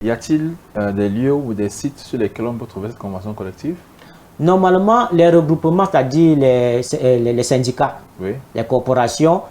Y a-t-il des lieux ou des sites sur lesquels on peut trouver cette convention collective? Normalement, les regroupements, c'est-à-dire les syndicats, Oui, les corporations,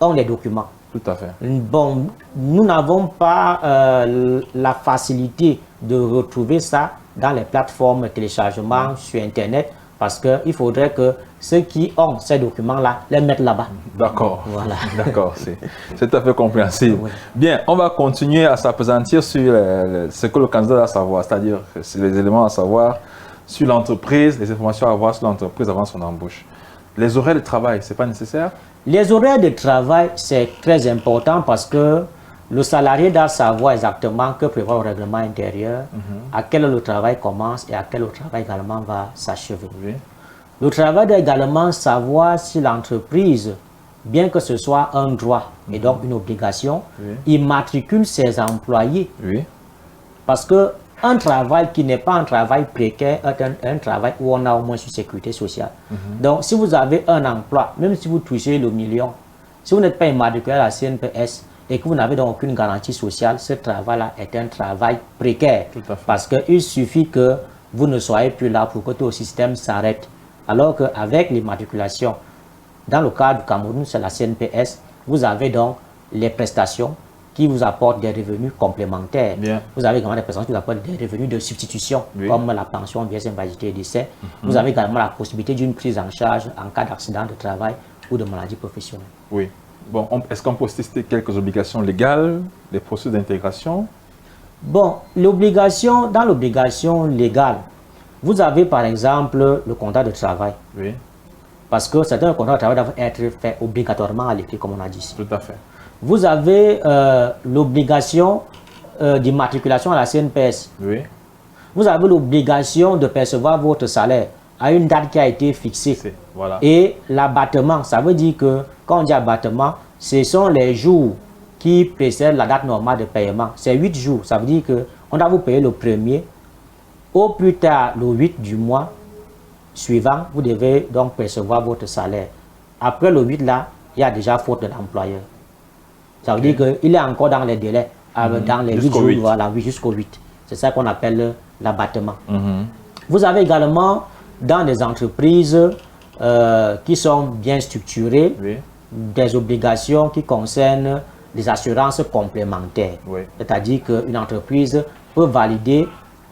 ont les documents. tout à fait. Bon, nous n'avons pas la facilité de retrouver ça dans les plateformes de téléchargement sur Internet parce qu'il faudrait que ceux qui ont ces documents-là les mettent là-bas. D'accord, Voilà. d'accord, c'est tout à fait compréhensible. Oui. Bien, on va continuer à s'appesantir sur ce que le candidat doit savoir, c'est-à-dire les éléments à savoir sur l'entreprise, les informations à avoir sur l'entreprise avant son embauche. Les horaires de travail, ce n'est pas nécessaire? Les horaires de travail, c'est très important parce que le salarié doit savoir exactement que prévoit le règlement intérieur, à quelle heure le travail commence et à quelle heure le travail également va s'achever. Oui. Le travail doit également savoir si l'entreprise, bien que ce soit un droit et donc une obligation, il matricule ses employés. Oui. Parce que un travail qui n'est pas un travail précaire est un travail où on a au moins une sécurité sociale. Donc, si vous avez un emploi, même si vous touchez le million, si vous n'êtes pas immatriculé à la CNPS et que vous n'avez donc aucune garantie sociale, ce travail-là est un travail précaire. Tout à fait. Parce qu'il suffit que vous ne soyez plus là pour que tout le système s'arrête. Alors qu'avec l'immatriculation, dans le cas du Cameroun, c'est la CNPS, vous avez donc les prestations qui vous apportent des revenus complémentaires. Bien. Vous avez également des prestations qui vous apportent des revenus de substitution, Oui. comme la pension, vieillesse, invalidité et décès. Vous avez également la possibilité d'une prise en charge en cas d'accident de travail ou de maladie professionnelle. Oui. Bon, est-ce qu'on peut tester quelques obligations légales, les processus d'intégration? Bon, dans l'obligation légale, vous avez par exemple le contrat de travail. Oui, Parce que certains contrats de travail doivent être faits obligatoirement à l'écrit, comme on a dit ici. tout à fait. Vous avez l'obligation d'immatriculation à la CNPS. Oui, Vous avez l'obligation de percevoir votre salaire à une date qui a été fixée. voilà. Et l'abattement, ça veut dire que quand on dit abattement, ce sont les jours qui précèdent la date normale de paiement. C'est 8 jours. Ça veut dire qu'on doit vous payer le premier. Au plus tard, le 8 du mois suivant, vous devez donc percevoir votre salaire. Après le 8 là, il y a déjà faute de l'employeur. Ça veut dire qu'il est encore dans les délais, dans les 8 jours, voilà, jusqu'au 8. C'est ça qu'on appelle l'abattement. Vous avez également dans des entreprises qui sont bien structurées, des obligations qui concernent les assurances complémentaires. C'est-à-dire qu'une entreprise peut valider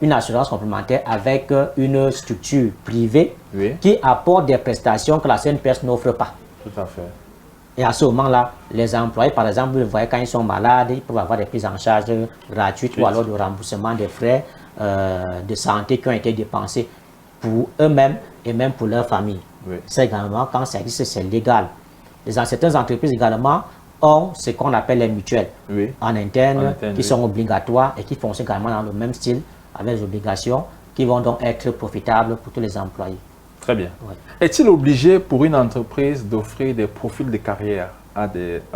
une assurance complémentaire avec une structure privée qui apporte des prestations que la CNPS n'offre pas. Tout à fait. Et à ce moment-là, les employés, par exemple, vous voyez, quand ils sont malades, ils peuvent avoir des prises en charge gratuites ou alors de remboursement des frais de santé qui ont été dépensés pour eux-mêmes et même pour leur famille. Ça également, quand ça existe, c'est légal. Certaines entreprises également ont ce qu'on appelle les mutuelles en interne qui sont obligatoires et qui fonctionnent également dans le même style avec les obligations qui vont donc être profitables pour tous les employés. Très bien. Est-il obligé pour une entreprise d'offrir des profils de carrière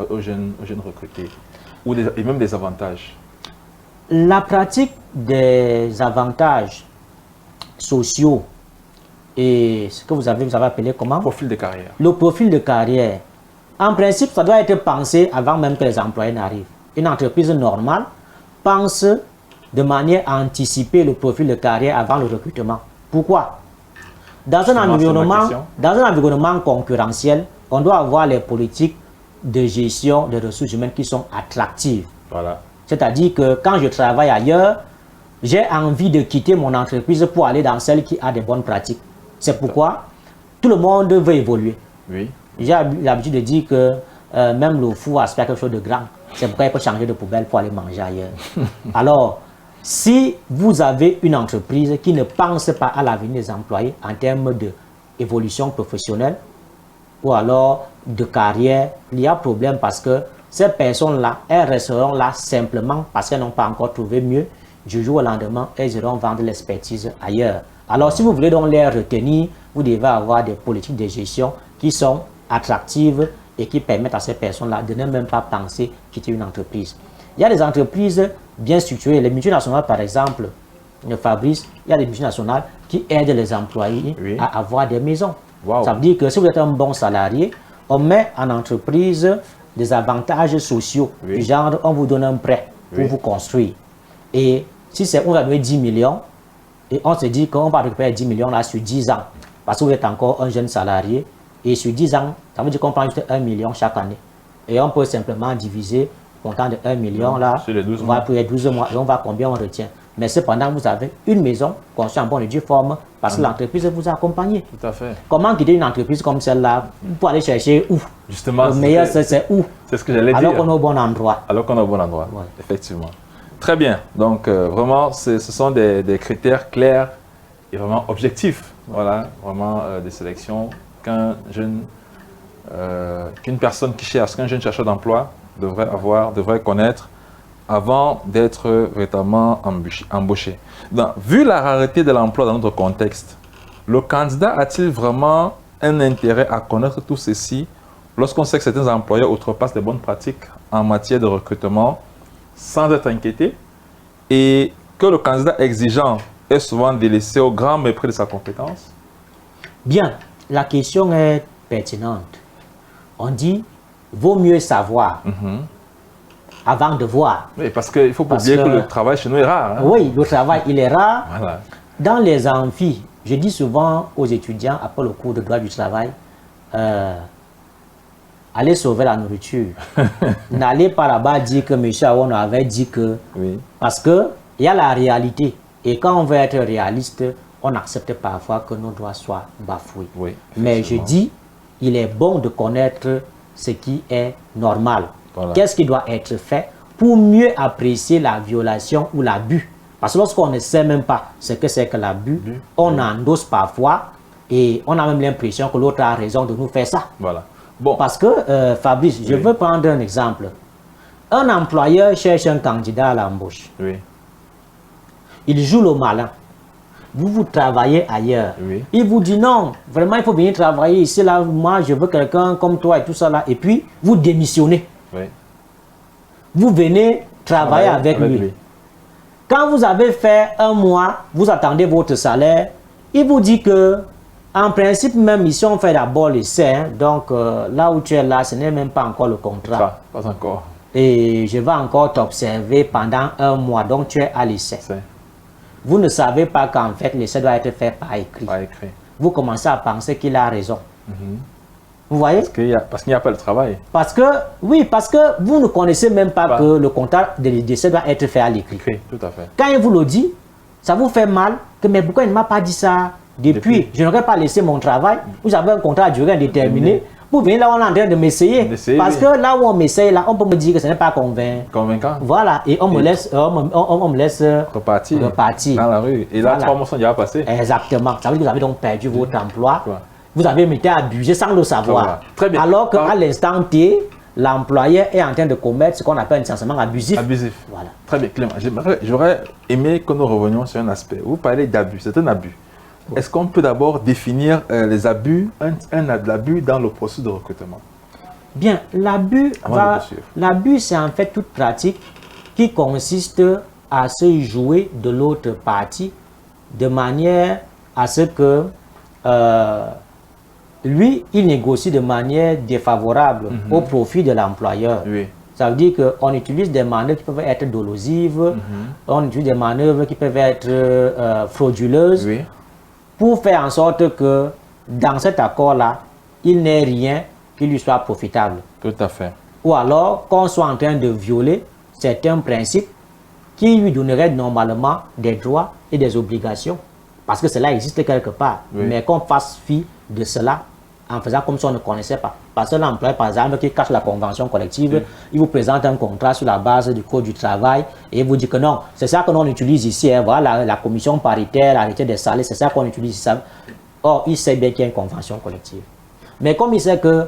aux jeunes recrutés et même des avantages? La pratique des avantages sociaux et ce que vous avez appelé comment? Profil de carrière. Le profil de carrière. En principe, ça doit être pensé avant même que les employés n'arrivent. Une entreprise normale pense de manière à anticiper le profil de carrière avant le recrutement. Pourquoi? Dans un environnement concurrentiel, on doit avoir les politiques de gestion des ressources humaines qui sont attractives. Voilà. C'est-à-dire que quand je travaille ailleurs, j'ai envie de quitter mon entreprise pour aller dans celle qui a des bonnes pratiques. C'est pourquoi tout le monde veut évoluer. J'ai l'habitude de dire que même le fou aspire quelque chose de grand. C'est pourquoi il peut changer de poubelle pour aller manger ailleurs. Alors, si vous avez une entreprise qui ne pense pas à l'avenir des employés en termes d'évolution professionnelle ou alors de carrière, il y a problème parce que ces personnes-là, elles resteront là simplement parce qu'elles n'ont pas encore trouvé mieux. Du jour au lendemain, elles iront vendre l'expertise ailleurs. Alors, si vous voulez donc les retenir, vous devez avoir des politiques de gestion qui sont attractives et qui permettent à ces personnes-là de ne même pas penser quitter une entreprise. Il y a des entreprises bien structurées. Les multinationales, par exemple, Fabrice, il y a des multinationales qui aident les employés à avoir des maisons. Ça veut dire que si vous êtes un bon salarié, on met en entreprise des avantages sociaux. Du genre, on vous donne un prêt pour vous construire. Et si on va donner 10 millions, et on se dit qu'on va récupérer 10 millions là sur 10 ans, parce que vous êtes encore un jeune salarié, et sur 10 ans, ça veut dire qu'on prend juste 1 million chaque année. Et on peut simplement diviser le montant de 1 million là, sur les 12 on mois. va pour les 12 mois, et on va combien on retient. Mais cependant, vous avez une maison construite en bonne et due forme, parce que l'entreprise vous a accompagné. Tout à fait. Comment quitter une entreprise comme celle-là pour aller chercher où? Justement, le meilleur, c'est où? C'est ce que j'allais dire. Alors qu'on est au bon endroit. Alors qu'on est au bon endroit, Ouais. effectivement. Très bien. Donc, vraiment, ce sont des critères clairs et vraiment objectifs. Voilà, vraiment des sélections qu'une personne qui cherche, qu'un jeune chercheur d'emploi devrait connaître avant d'être véritablement embauché. Donc, vu la rareté de l'emploi dans notre contexte, le candidat a-t-il vraiment un intérêt à connaître tout ceci lorsqu'on sait que certains employeurs outrepassent les bonnes pratiques en matière de recrutement sans être inquiété et que le candidat exigeant est souvent délaissé au grand mépris de sa compétence? Bien, la question est pertinente. On dit, vaut mieux savoir avant de voir. Oui, parce qu'il ne faut pas oublier que le travail chez nous est rare. Hein? Oui, le travail, il est rare. Voilà. Dans les amphis, je dis souvent aux étudiants, après le cours de droit du travail, allez sauver la nourriture. N'allez pas là-bas dire que M. Awon avait dit que... Oui. Parce qu'il y a la réalité. Et quand on veut être réaliste, on accepte parfois que nos droits soient bafoués. Oui, mais je dis, il est bon de connaître ce qui est normal. Voilà. Qu'est-ce qui doit être fait pour mieux apprécier la violation ou l'abus. Parce que lorsqu'on ne sait même pas ce que c'est que l'abus, on endosse parfois et on a même l'impression que l'autre a raison de nous faire ça. Voilà. Bon. Parce que, Fabrice, je veux prendre un exemple. Un employeur cherche un candidat à l'embauche. Oui. Il joue le malin. Vous travaillez ailleurs. Oui. Il vous dit non, vraiment il faut venir travailler ici, là, moi je veux quelqu'un comme toi et tout ça là. Et puis, vous démissionnez. Oui. Vous venez travailler avec lui. Quand vous avez fait un mois, vous attendez votre salaire, il vous dit que, en principe même ici on fait d'abord l'essai, hein, donc là où tu es là, ce n'est même pas encore le contrat. Pas encore. Et je vais encore t'observer pendant un mois, donc tu es à l'essai. Vous ne savez pas qu'en fait l'essai doit être fait par écrit. Vous commencez à penser qu'il a raison. Vous voyez? Parce qu'il n'y a pas de travail. Parce que, oui, parce que vous ne connaissez même pas que le contrat de l'essai doit être fait à l'écrit. Tout à fait. Quand il vous le dit, ça vous fait mal, que mais pourquoi il ne m'a pas dit ça depuis? Je n'aurais pas laissé mon travail. Vous avez un contrat à durée indéterminée. Vous venez là, on est en train de m'essayer. Parce que là où on m'essaye, là, on peut me dire que ce n'est pas convaincant. Voilà, et on me laisse, on me laisse repartir dans la rue. Et là, 3 mois sont déjà passés. Exactement. Ça veut dire que vous avez donc perdu votre emploi. Vous avez été abusé sans le savoir. Très bien. Alors qu'à l'instant T, l'employeur est en train de commettre ce qu'on appelle un licenciement abusif. Voilà. Très bien, Clément. J'aurais aimé que nous revenions sur un aspect. Vous parlez d'abus, c'est un abus. Est-ce qu'on peut d'abord définir les abus, l'abus dans le processus de recrutement? Bien, l'abus, c'est en fait toute pratique qui consiste à se jouer de l'autre partie de manière à ce que lui, il négocie de manière défavorable au profit de l'employeur. Ça veut dire qu'on utilise des manœuvres qui peuvent être dolosives, on utilise des manœuvres qui peuvent être frauduleuses, pour faire en sorte que dans cet accord-là, il n'ait rien qui lui soit profitable. Tout à fait. Ou alors qu'on soit en train de violer certains principes qui lui donneraient normalement des droits et des obligations. Parce que cela existe quelque part, mais qu'on fasse fi de cela en faisant comme si on ne connaissait pas. Parce que l'employeur, par exemple, qui cache la convention collective, il vous présente un contrat sur la base du code du travail et il vous dit que non, c'est ça que l'on utilise ici, hein, voilà la commission paritaire, l'arrêté des salaires, c'est ça qu'on utilise ici. Or, il sait bien qu'il y a une convention collective. Mais comme il sait que,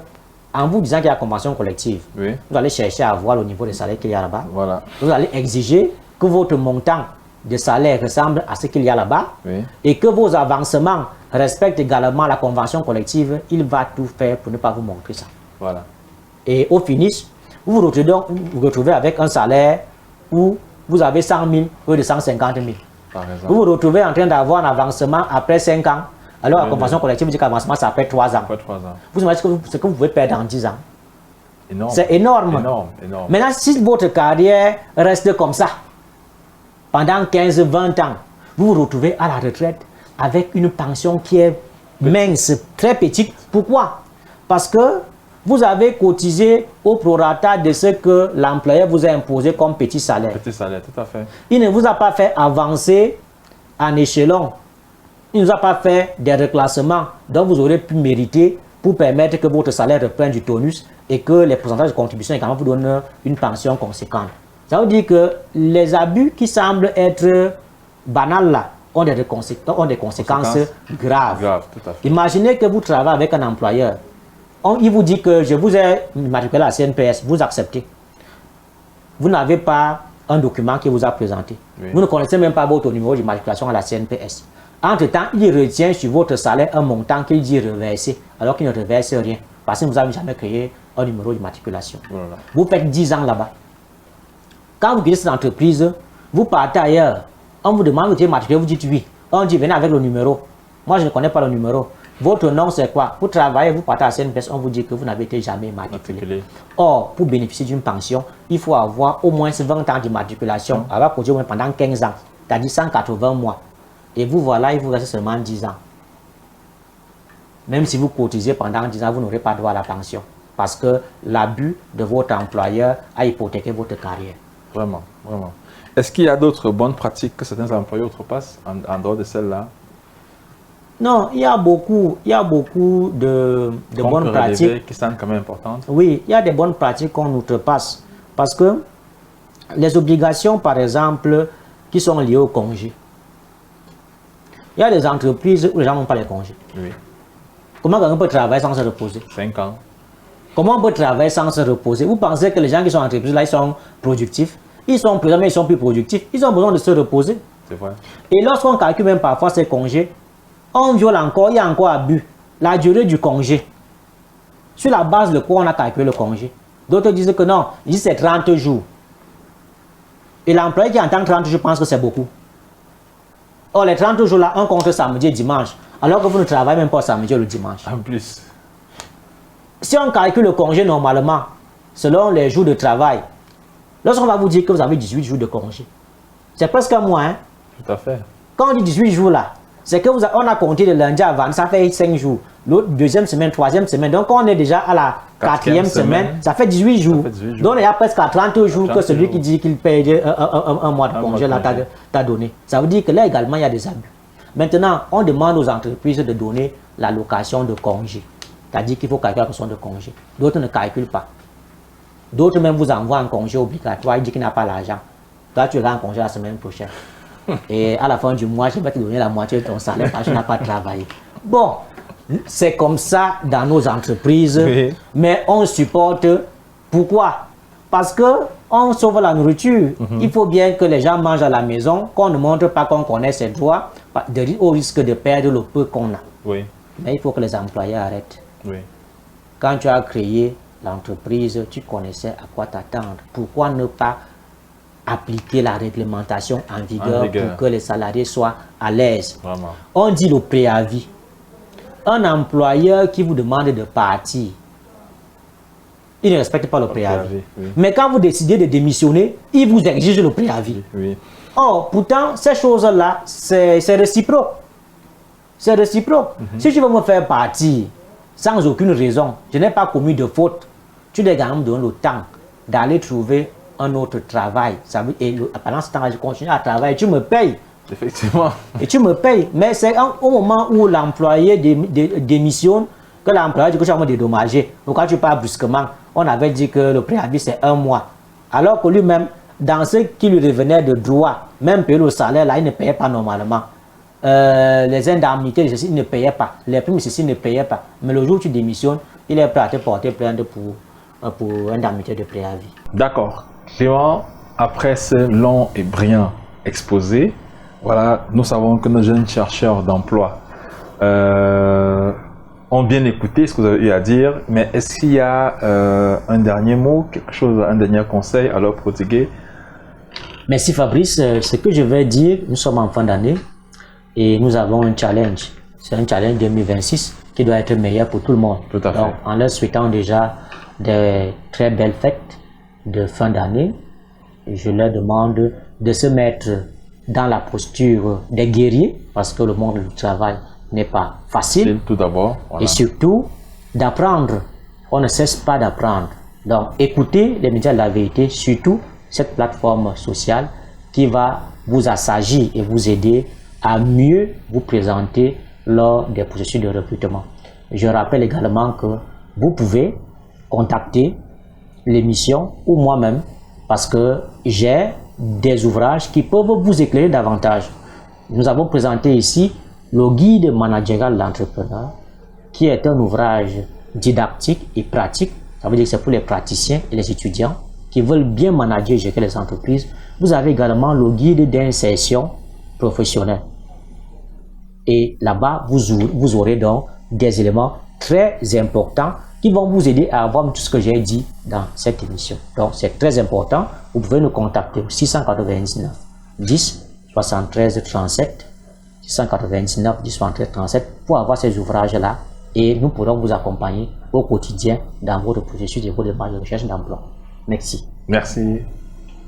en vous disant qu'il y a une convention collective, vous allez chercher à voir le niveau des salaires qu'il y a là-bas. Vous allez exiger que votre montant de salaire ressemble à ce qu'il y a là-bas et que vos avancements respectent également la convention collective, il va tout faire pour ne pas vous montrer ça. Et au finish, vous vous retrouvez avec un salaire où vous avez 100 000 ou de 150 000. Vous vous retrouvez en train d'avoir un avancement après 5 ans, alors la convention collective dit qu'avancement c'est après 3 ans. Vous imaginez ce que vous pouvez perdre en 10 ans. C'est énorme. Maintenant, si votre carrière reste comme ça, pendant 15-20 ans, vous vous retrouvez à la retraite avec une pension qui est mince, très petite. Pourquoi? Parce que vous avez cotisé au prorata de ce que l'employeur vous a imposé comme petit salaire. Petit salaire, tout à fait. Il ne vous a pas fait avancer en échelon. Il ne vous a pas fait des reclassements dont vous aurez pu mériter pour permettre que votre salaire reprenne du tonus et que les pourcentages de contribution également vous donnent une pension conséquente. Ça veut dire que les abus qui semblent être banals là ont des conséquences graves. Tout à fait. Imaginez que vous travaillez avec un employeur. Il vous dit que je vous ai matriculé à la CNPS, vous acceptez. Vous n'avez pas un document qui vous a présenté. Oui. Vous ne connaissez même pas votre numéro d'immatriculation à la CNPS. Entre-temps, il retient sur votre salaire un montant qu'il dit reverser, alors qu'il ne reverse rien. Parce que vous n'avez jamais créé un numéro d'immatriculation. Voilà. Vous faites 10 ans là-bas. Quand vous quittez cette entreprise, vous partez ailleurs. On vous demande de immatriculer, vous dites oui. On dit venez avec le numéro. Moi, je ne connais pas le numéro. Votre nom, c'est quoi? Vous travaillez, vous partez à CNPS, on vous dit que vous n'avez été jamais immatriculé. Or, pour bénéficier d'une pension, il faut avoir au moins 20 ans d'immatriculation, avoir cotisé au moins pendant 15 ans, c'est-à-dire 180 mois. Et vous voilà, il vous reste seulement 10 ans. Même si vous cotisez pendant 10 ans, vous n'aurez pas droit à la pension. Parce que l'abus de votre employeur a hypothéqué votre carrière. Vraiment, vraiment. Est-ce qu'il y a d'autres bonnes pratiques que certains employeurs outrepassent en dehors de celles-là? Non, il y a beaucoup de bonnes pratiques qui sont quand même importantes. Oui, il y a des bonnes pratiques qu'on outrepasse. Parce que les obligations, par exemple, qui sont liées au congé. Il y a des entreprises où les gens n'ont pas les congés. Oui. Comment on peut travailler sans se reposer? 5 ans. Comment on peut travailler sans se reposer? Vous pensez que les gens qui sont en entreprise là, ils sont productifs? Ils sont présents, mais ils sont plus productifs. Ils ont besoin de se reposer. C'est vrai. Et lorsqu'on calcule même parfois ces congés, on viole encore, il y a encore abus. La durée du congé. Sur la base de quoi on a calculé le congé? D'autres disent que non, ils disent c'est 30 jours. Et l'employé qui entend 30 jours pense que c'est beaucoup. Or, les 30 jours là, on compte samedi et dimanche. Alors que vous ne travaillez même pas samedi ou le dimanche. En plus. Si on calcule le congé normalement, selon les jours de travail, lorsqu'on va vous dire que vous avez 18 jours de congé, c'est presque un mois. Hein? Tout à fait. Quand on dit 18 jours là, c'est que on a compté de lundi à vendredi, ça fait 5 jours. L'autre, deuxième semaine, troisième semaine. Donc, on est déjà à la quatrième semaine, ça fait 18 jours. Donc, il y a presque à 30 jours que celui qui dit qu'il paye un mois de congé là t'a donné. Ça veut dire que là également, il y a des abus. Maintenant, on demande aux entreprises de donner l'allocation de congé. C'est-à-dire qu'il faut calculer l'allocation de congé. D'autres ne calculent pas. D'autres même vous envoient un congé obligatoire, ils disent qu'il n'a pas l'argent. Toi, tu auras un congé la semaine prochaine. Et à la fin du mois, je vais te donner la moitié de ton salaire parce que tu n'as pas travaillé. Bon, c'est comme ça dans nos entreprises, oui. Mais on supporte. Pourquoi? Parce qu'on sauve la nourriture. Il faut bien que les gens mangent à la maison, qu'on ne montre pas qu'on connaît ses droits, au risque de perdre le peu qu'on a. Oui. Mais il faut que les employés arrêtent. Oui. Quand tu as créé l'entreprise, tu connaissais à quoi t'attendre. Pourquoi ne pas appliquer la réglementation en vigueur pour que les salariés soient à l'aise? On dit le préavis. Un employeur qui vous demande de partir, il ne respecte pas le préavis. Oui. Mais quand vous décidez de démissionner, il vous exige le préavis. Oui. Or, pourtant, ces choses-là, c'est réciproque. C'est réciproque. Si tu veux me faire partir sans aucune raison, je n'ai pas commis de faute, tu dois également me donner le temps d'aller trouver un autre travail. Et pendant ce temps, je continue à travailler, tu me payes. Effectivement. Et tu me payes. Mais c'est au moment où l'employé démissionne que l'employé dit que tu vas me dédommager. Pourquoi tu pars brusquement? On avait dit que le préavis c'est 1 mois. Alors que lui-même, dans ce qui lui revenait de droit, même payer le salaire, là, il ne payait pas normalement. Les indemnités, il ne payait pas. Les primes, ceci ne payait pas. Mais le jour où tu démissionnes, il est prêt à te porter plainte pour indemnité de préavis. D'accord. Clément, après ce long et brillant exposé, voilà, nous savons que nos jeunes chercheurs d'emploi ont bien écouté ce que vous avez eu à dire, mais est-ce qu'il y a un dernier mot, quelque chose, un dernier conseil à leur prodiguer? Merci Fabrice. Ce que je vais dire, nous sommes en fin d'année et nous avons un challenge. C'est un challenge 2026 qui doit être meilleur pour tout le monde. Tout à fait. Donc, en leur souhaitant déjà des très belles fêtes de fin d'année, je leur demande de se mettre dans la posture des guerriers, parce que le monde du travail n'est pas facile. Tout d'abord. Voilà. Et surtout, d'apprendre. On ne cesse pas d'apprendre. Donc, écoutez les médias de la vérité, surtout cette plateforme sociale qui va vous assagir et vous aider à mieux vous présenter lors des processus de recrutement. Je rappelle également que vous pouvez contacter l'émission ou moi-même parce que j'ai des ouvrages qui peuvent vous éclairer davantage. Nous avons présenté ici le guide managérial de l'entrepreneur qui est un ouvrage didactique et pratique. Ça veut dire que c'est pour les praticiens et les étudiants qui veulent bien manager et gérer les entreprises. Vous avez également le guide d'insertion professionnelle. Et là-bas, vous aurez donc des éléments très importants qui vont vous aider à avoir tout ce que j'ai dit dans cette émission. Donc, c'est très important. Vous pouvez nous contacter au 699 10 73 37, 699 10 73 37 pour avoir ces ouvrages-là et nous pourrons vous accompagner au quotidien dans votre processus de démarche de recherche d'emploi. Merci. Merci.